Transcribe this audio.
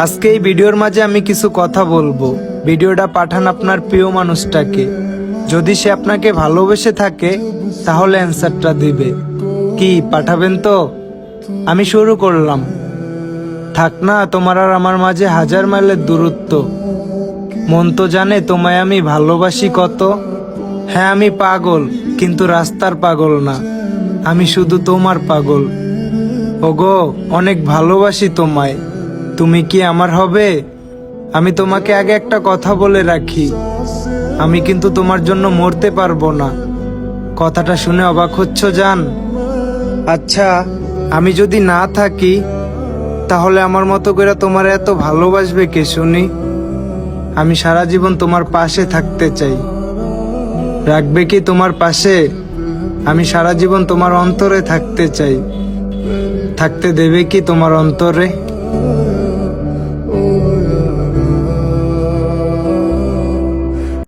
আজকে এই ভিডিওর মাঝে আমি কিছু কথা বলবো। ভিডিওটা পাঠান আপনার প্রিয় মানুষটাকে। যদি সে আপনাকে ভালোবেসে থাকে তাহলে অ্যান্সারটা দিবে। কি পাঠাবেন তো? আমি শুরু করলাম। থাক না তোমার আর আমার মাঝে 1000 মাইলের দূরত্ব। মন তো জানে তোমায় আমি ভালোবাসি কত। হ্যাঁ আমি পাগল, কিন্তু রাস্তার পাগল না, আমি শুধু তোমার পাগল। ওগো অনেক ভালোবাসি তোমায়, তুমি কি আমার হবে? আমি তোমাকে আগে একটা কথা বলে রাখি, আমি কিন্তু তোমার জন্য মরতে পারবো না। কথাটা শুনে অবাক হচ্ছ জান? আচ্ছা আমি যদি না থাকি তাহলে আমার মতো করে তোমার এত ভালোবাসবে কে শুনি? আমি সারা জীবন তোমার পাশে থাকতে চাই। রাখবে কি তোমার পাশে? আমি সারা জীবন তোমার অন্তরে থাকতে চাই। থাকতে দেবে কি তোমার অন্তরে?